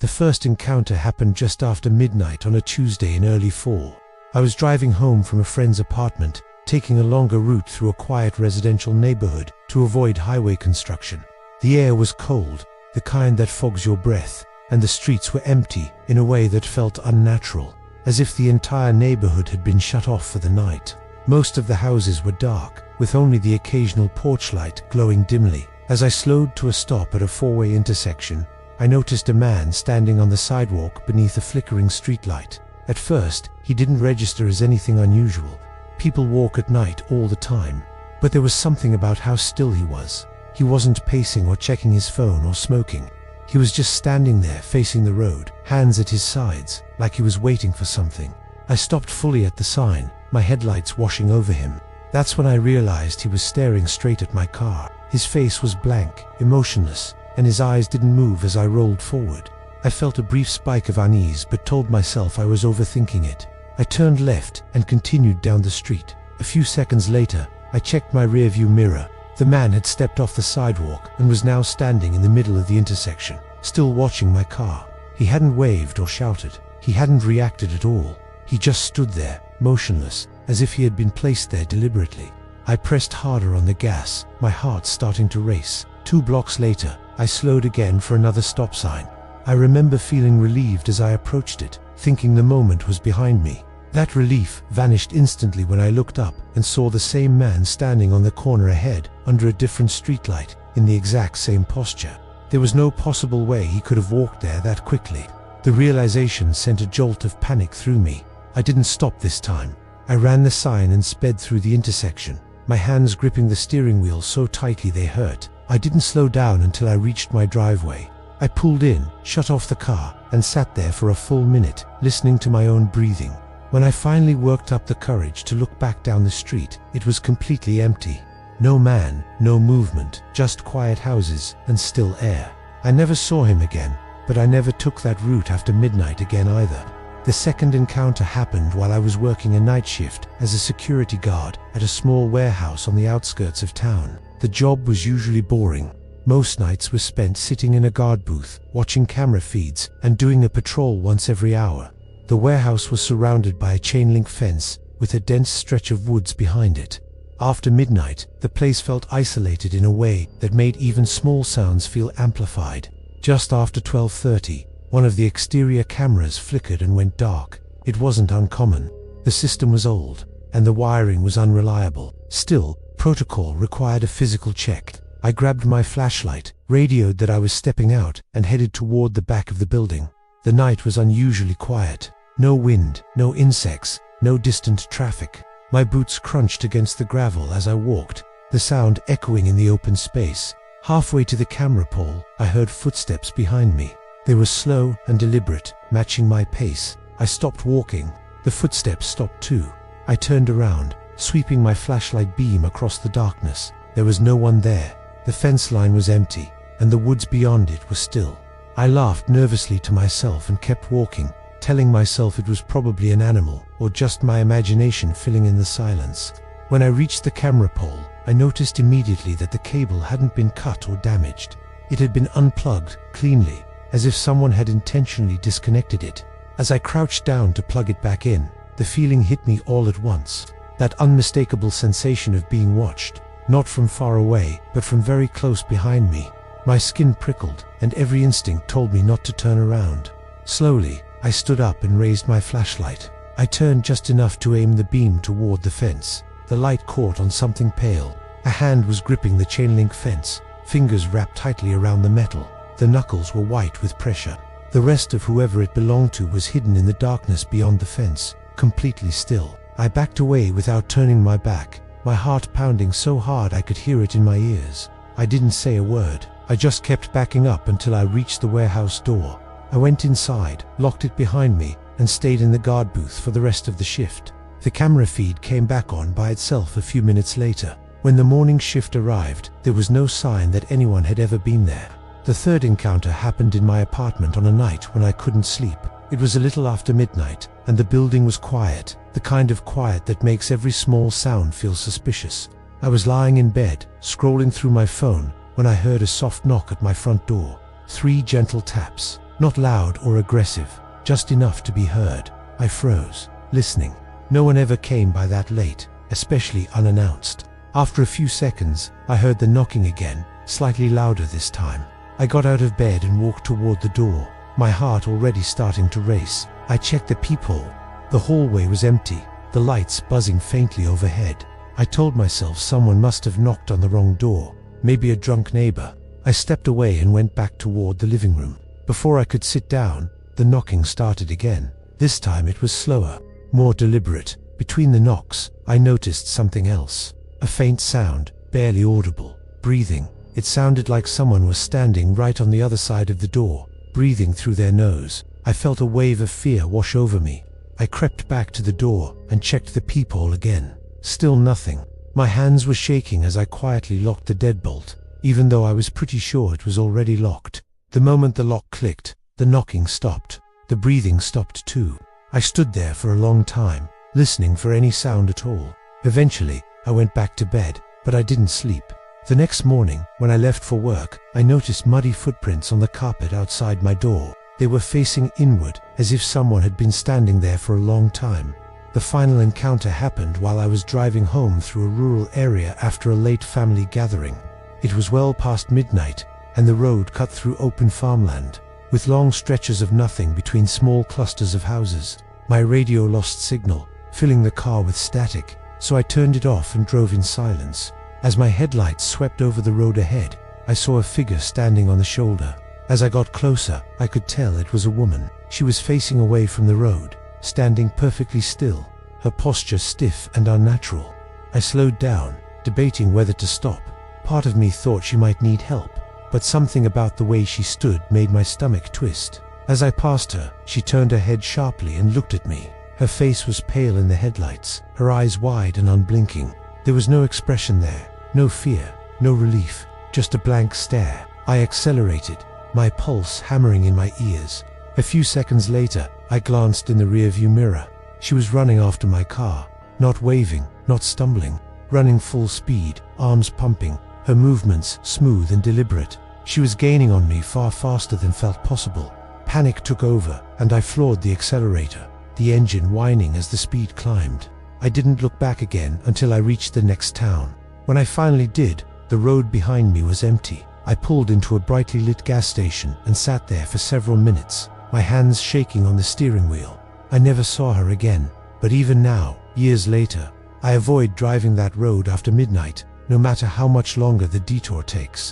The first encounter happened just after midnight on a Tuesday in early fall. I was driving home from a friend's apartment, taking a longer route through a quiet residential neighborhood to avoid highway construction. The air was cold, the kind that fogs your breath, and the streets were empty in a way that felt unnatural, as if the entire neighborhood had been shut off for the night. Most of the houses were dark, with only the occasional porch light glowing dimly. As I slowed to a stop at a four-way intersection, I noticed a man standing on the sidewalk beneath a flickering streetlight. At first, he didn't register as anything unusual. People walk at night all the time. But there was something about how still he was. He wasn't pacing or checking his phone or smoking. He was just standing there facing the road, hands at his sides, like he was waiting for something. I stopped fully at the sign, my headlights washing over him. That's when I realized he was staring straight at my car. His face was blank, emotionless, and his eyes didn't move as I rolled forward. I felt a brief spike of unease but told myself I was overthinking it. I turned left and continued down the street. A few seconds later, I checked my rearview mirror. The man had stepped off the sidewalk and was now standing in the middle of the intersection, still watching my car. He hadn't waved or shouted. He hadn't reacted at all. He just stood there, motionless, as if he had been placed there deliberately. I pressed harder on the gas, my heart starting to race. 2 blocks later, I slowed again for another stop sign. I remember feeling relieved as I approached it, thinking the moment was behind me. That relief vanished instantly when I looked up and saw the same man standing on the corner ahead, under a different streetlight, in the exact same posture. There was no possible way he could have walked there that quickly. The realization sent a jolt of panic through me. I didn't stop this time. I ran the sign and sped through the intersection, my hands gripping the steering wheel so tightly they hurt. I didn't slow down until I reached my driveway. I pulled in, shut off the car, and sat there for a full minute, listening to my own breathing. When I finally worked up the courage to look back down the street, it was completely empty. No man, no movement, just quiet houses and still air. I never saw him again, but I never took that route after midnight again either. The second encounter happened while I was working a night shift as a security guard at a small warehouse on the outskirts of town. The job was usually boring. Most nights were spent sitting in a guard booth, watching camera feeds, and doing a patrol once every hour. The warehouse was surrounded by a chain-link fence with a dense stretch of woods behind it. After midnight, the place felt isolated in a way that made even small sounds feel amplified. Just after 12:30, one of the exterior cameras flickered and went dark. It wasn't uncommon. The system was old, and the wiring was unreliable. Still, protocol required a physical check. I grabbed my flashlight, radioed that I was stepping out, and headed toward the back of the building. The night was unusually quiet. No wind, no insects, no distant traffic. My boots crunched against the gravel as I walked, the sound echoing in the open space. Halfway to the camera pole, I heard footsteps behind me. They were slow and deliberate, matching my pace. I stopped walking. The footsteps stopped too. I turned around, sweeping my flashlight beam across the darkness. There was no one there. The fence line was empty, and the woods beyond it were still. I laughed nervously to myself and kept walking, telling myself it was probably an animal or just my imagination filling in the silence. When I reached the camera pole, I noticed immediately that the cable hadn't been cut or damaged. It had been unplugged cleanly, as if someone had intentionally disconnected it. As I crouched down to plug it back in, the feeling hit me all at once. That unmistakable sensation of being watched, not from far away, but from very close behind me. My skin prickled, and every instinct told me not to turn around. Slowly, I stood up and raised my flashlight. I turned just enough to aim the beam toward the fence. The light caught on something pale. A hand was gripping the chain-link fence, fingers wrapped tightly around the metal. The knuckles were white with pressure. The rest of whoever it belonged to was hidden in the darkness beyond the fence, completely still. I backed away without turning my back, my heart pounding so hard I could hear it in my ears. I didn't say a word. I just kept backing up until I reached the warehouse door. I went inside, locked it behind me, and stayed in the guard booth for the rest of the shift. The camera feed came back on by itself a few minutes later. When the morning shift arrived, there was no sign that anyone had ever been there. The third encounter happened in my apartment on a night when I couldn't sleep. It was a little after midnight, and the building was quiet, the kind of quiet that makes every small sound feel suspicious. I was lying in bed, scrolling through my phone, when I heard a soft knock at my front door. 3 gentle taps. Not loud or aggressive, just enough to be heard. I froze, listening. No one ever came by that late, especially unannounced. After a few seconds, I heard the knocking again, slightly louder this time. I got out of bed and walked toward the door, my heart already starting to race. I checked the peephole. The hallway was empty, the lights buzzing faintly overhead. I told myself someone must have knocked on the wrong door, maybe a drunk neighbor. I stepped away and went back toward the living room. Before I could sit down, the knocking started again. This time it was slower, more deliberate. Between the knocks, I noticed something else. A faint sound, barely audible. Breathing. It sounded like someone was standing right on the other side of the door, breathing through their nose. I felt a wave of fear wash over me. I crept back to the door and checked the peephole again. Still nothing. My hands were shaking as I quietly locked the deadbolt, even though I was pretty sure it was already locked. The moment the lock clicked, the knocking stopped. The breathing stopped too. I stood there for a long time, listening for any sound at all. Eventually, I went back to bed, but I didn't sleep. The next morning, when I left for work, I noticed muddy footprints on the carpet outside my door. They were facing inward, as if someone had been standing there for a long time. The final encounter happened while I was driving home through a rural area after a late family gathering. It was well past midnight, and the road cut through open farmland, with long stretches of nothing between small clusters of houses. My radio lost signal, filling the car with static, so I turned it off and drove in silence. As my headlights swept over the road ahead, I saw a figure standing on the shoulder. As I got closer, I could tell it was a woman. She was facing away from the road, standing perfectly still, her posture stiff and unnatural. I slowed down, debating whether to stop. Part of me thought she might need help, but something about the way she stood made my stomach twist. As I passed her, she turned her head sharply and looked at me. Her face was pale in the headlights, her eyes wide and unblinking. There was no expression there, no fear, no relief, just a blank stare. I accelerated, my pulse hammering in my ears. A few seconds later, I glanced in the rearview mirror. She was running after my car, not waving, not stumbling, running full speed, arms pumping, her movements smooth and deliberate. She was gaining on me far faster than felt possible. Panic took over, and I floored the accelerator, the engine whining as the speed climbed. I didn't look back again until I reached the next town. When I finally did, the road behind me was empty. I pulled into a brightly lit gas station and sat there for several minutes, my hands shaking on the steering wheel. I never saw her again, but even now, years later, I avoid driving that road after midnight, no matter how much longer the detour takes.